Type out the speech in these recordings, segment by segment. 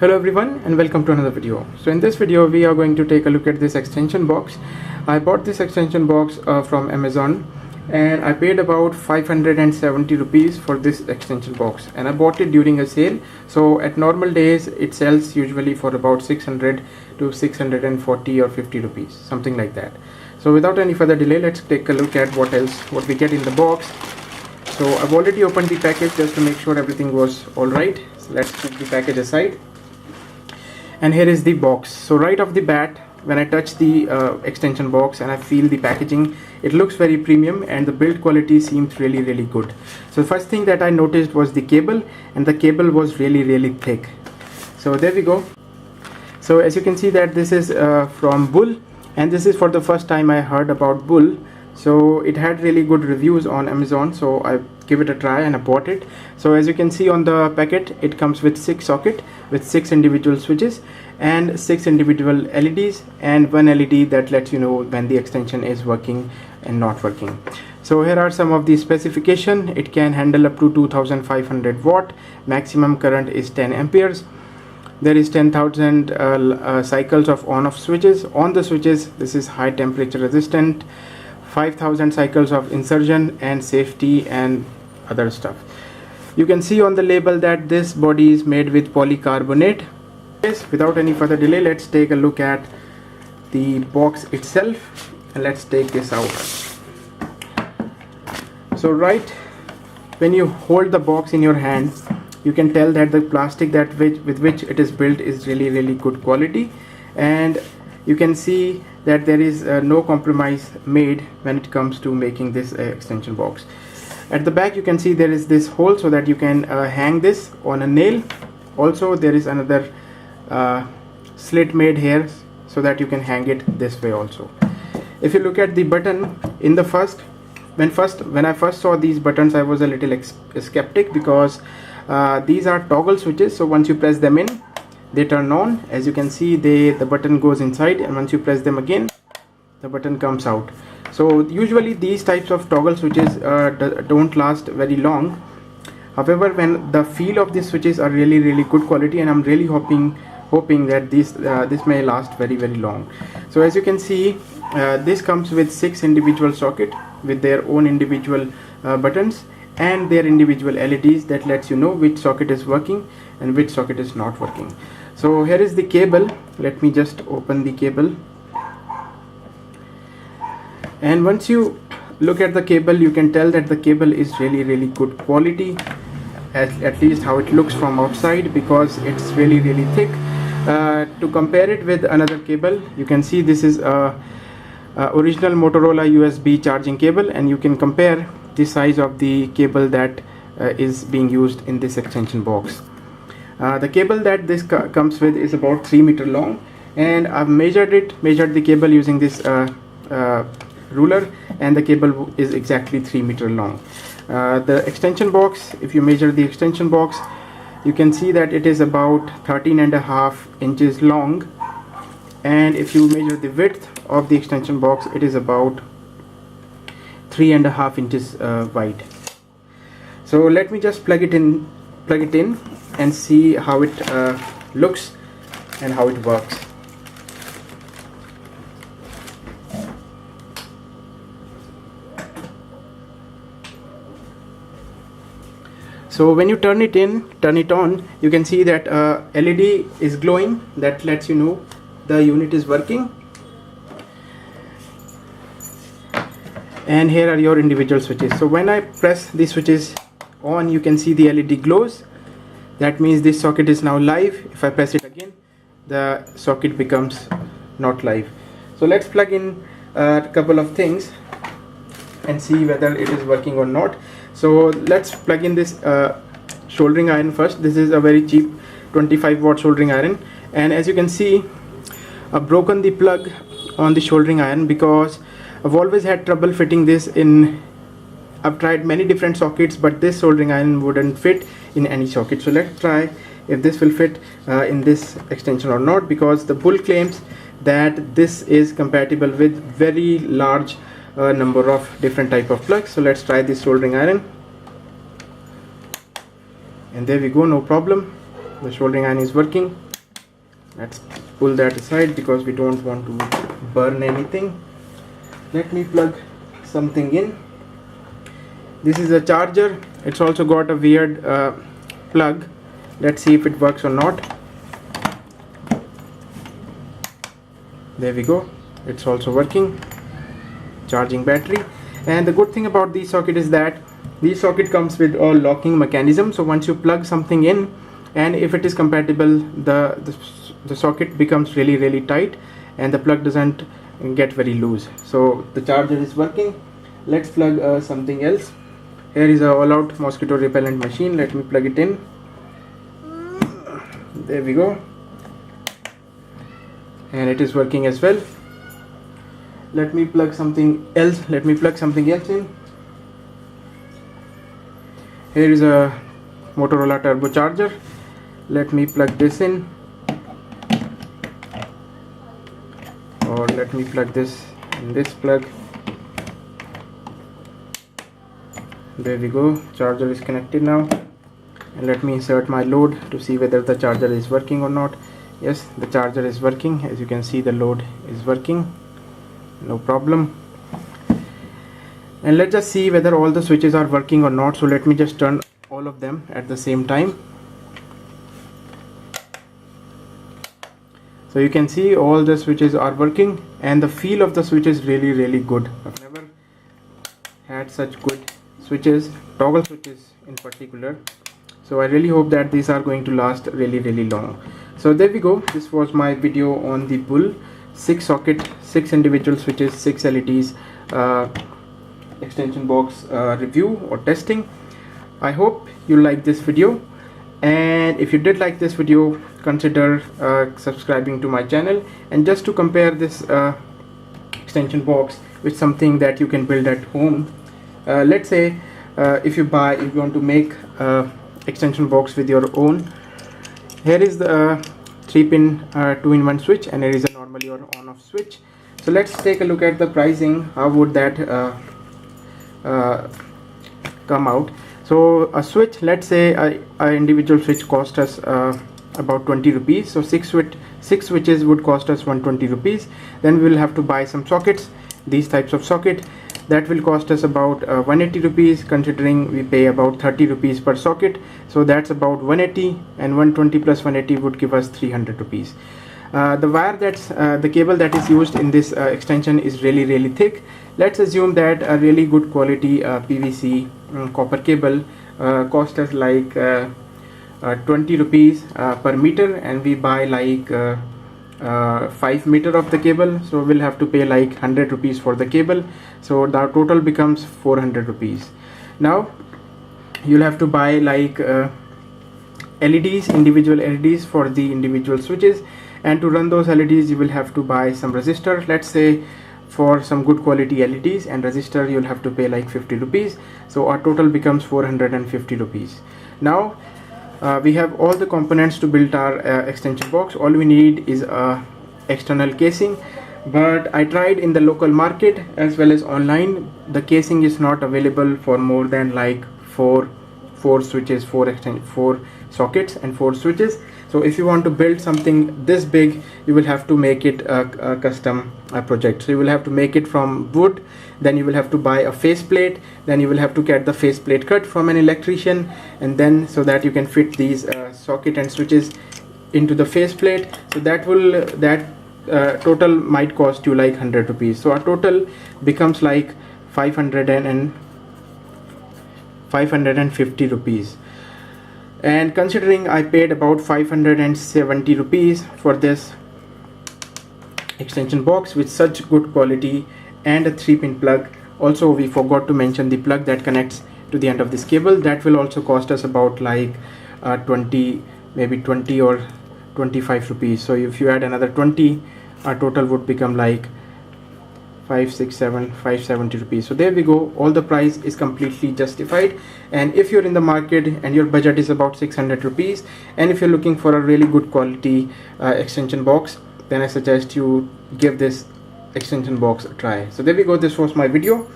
Hello everyone and welcome to another video. So in this video we are going to take a look at this extension box. I bought this extension box from Amazon and I paid about 570 rupees for this extension box, and I bought it during a sale. So at normal days it sells usually for about 600 to 640 or 50 rupees, something like that. So without any further delay, let's take a look at what we get in the box. So I've already opened the package just to make sure everything was alright. So let's keep the package aside. And here is the box. So right off the bat, when I touch the extension box and I feel the packaging, it looks very premium and the build quality seems really good. So the first thing that I noticed was the cable, and the cable was really thick. So there we go. So as you can see that this is from Bull, and this is for the first time I heard about Bull. So it had really good reviews on Amazon, so I give it a try and I bought it. So as you can see on the packet, it comes with 6 sockets with 6 individual switches and 6 individual LEDs and one LED that lets you know when the extension is working and not working. So here are some of the specification. It can handle up to 2500 watt, maximum current is 10 amperes. There is 10,000 cycles of on-off switches. On the switches, this is high temperature resistant, 5,000 cycles of insertion and safety and other stuff. You can see on the label that this body is made with polycarbonate. Yes, without any further delay, let's take a look at the box itself and let's take this out. So right when you hold the box in your hand, you can tell that the plastic with which it is built is really good quality, and you can see that there is no compromise made when it comes to making this extension box. At the back you can see there is this hole so that you can hang this on a nail. Also there is another slit made here so that you can hang it this way also. If you look at the button in the when I first saw these buttons, I was a little skeptic because these are toggle switches. So once you press them in, they turn on. As you can see, the button goes inside, and once you press them again, the button comes out. So usually these types of toggle switches don't last very long. However, when the feel of these switches are really good quality, and I'm really hoping that this may last very long. So as you can see, this comes with 6 individual sockets with their own individual buttons and their individual LEDs that lets you know which socket is working and which socket is not working. So here is the cable. Let me just open the cable, and once you look at the cable, you can tell that the cable is really good quality, at least how it looks from outside, because it's really thick. To compare it with another cable, you can see this is a original Motorola USB charging cable, and you can compare the size of the cable that is being used in this extension box. The cable that this comes with is about 3 meters long, and I've measured the cable using this ruler, and the cable is exactly 3 meters long. The extension box, if you measure the extension box, you can see that it is about 13.5 inches long, and if you measure the width of the extension box, it is about 3.5 inches wide. So let me just plug it in and see how it looks and how it works. So when you turn it on, you can see that LED is glowing. That lets you know the unit is working. And here are your individual switches. So when I press the switches on, you can see the LED glows. That means this socket is now live. If I press it again, the socket becomes not live. So let's plug in a couple of things and see whether it is working or not. So let's plug in this soldering iron first. This is a very cheap 25 watt soldering iron, and as you can see, I've broken the plug on the soldering iron because I've always had trouble fitting this in. I've tried many different sockets, but this soldering iron wouldn't fit in any socket. So let's try if this will fit in this extension or not, because the Bull claims that this is compatible with very large number of different type of plugs. So let's try this soldering iron. and there we go, no problem, the soldering iron is working. Let's pull that aside because we don't want to burn anything. Let me plug something in. This is a charger. It's also got a weird plug. Let's see if it works or not. There we go, it's also working. Charging battery. And the good thing about this socket is that this socket comes with a locking mechanism. So once you plug something in, and if it is compatible, the socket becomes really tight and the plug doesn't get very loose. So the charger is working. Let's plug something else. Here is a all-out mosquito repellent machine. Let me plug it in. There we go, and it is working as well. Let me plug something else in. Here is a Motorola turbocharger. Let me plug this in, or let me plug this in this plug. There we go, charger is connected now. And let me insert my load to see whether the charger is working or not. Yes, the charger is working. As you can see, the load is working, no problem. And let's just see whether all the switches are working or not. So let me just turn all of them at the same time. So you can see all the switches are working, and the feel of the switch is really good. I've never had such good switches, toggle switches in particular. So I really hope that these are going to last really long. So there we go, this was my video on the Bull 6 socket, 6 individual switches, 6 LEDs extension box review or testing. I hope you like this video, and if you did like this video, consider subscribing to my channel. And just to compare this extension box with something that you can build at home, let's say if you want to make extension box with your own. Here is the 3-pin 2-in-1 switch, and here is a normally or on-off switch. So let's take a look at the pricing. How would that come out? So a switch, let's say a individual switch cost us about 20 rupees. So 6 switches would cost us 120 rupees. Then we will have to buy some sockets, these types of socket. That will cost us about 180 rupees, considering we pay about 30 rupees per socket. So that's about 180, and 120 plus 180 would give us 300 rupees. The wire the cable that is used in this extension is really thick. Let's assume that a really good quality PVC copper cable cost us like 20 rupees per meter, and we buy like 5 meter of the cable. So we'll have to pay like 100 rupees for the cable. So the total becomes 400 rupees. Now you'll have to buy like LEDs, individual LEDs for the individual switches, and to run those LEDs you will have to buy some resistor. Let's say for some good quality LEDs and resistor you'll have to pay like 50 rupees. So our total becomes 450 rupees. Now we have all the components to build our extension box. All we need is a external casing, but I tried in the local market as well as online. The casing is not available for more than like four switches, 4 sockets and 4 switches. So if you want to build something this big, you will have to make it a custom project. So you will have to make it from wood, then you will have to buy a faceplate, then you will have to get the faceplate cut from an electrician, and then so that you can fit these socket and switches into the faceplate. So that total might cost you like 100 rupees. So our total becomes like 550 rupees. And considering I paid about 570 rupees for this extension box with such good quality and a 3-pin plug. Also we forgot to mention the plug that connects to the end of this cable. That will also cost us about like 20 or 25 rupees. So if you add another 20, our total would become like 570 rupees. So there we go, all the price is completely justified. And if you're in the market and your budget is about 600 rupees, and if you're looking for a really good quality extension box, then I suggest you give this extension box a try. So there we go, this was my video.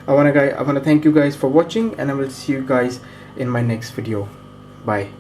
I wanna thank you guys for watching, and I will see you guys in my next video. Bye.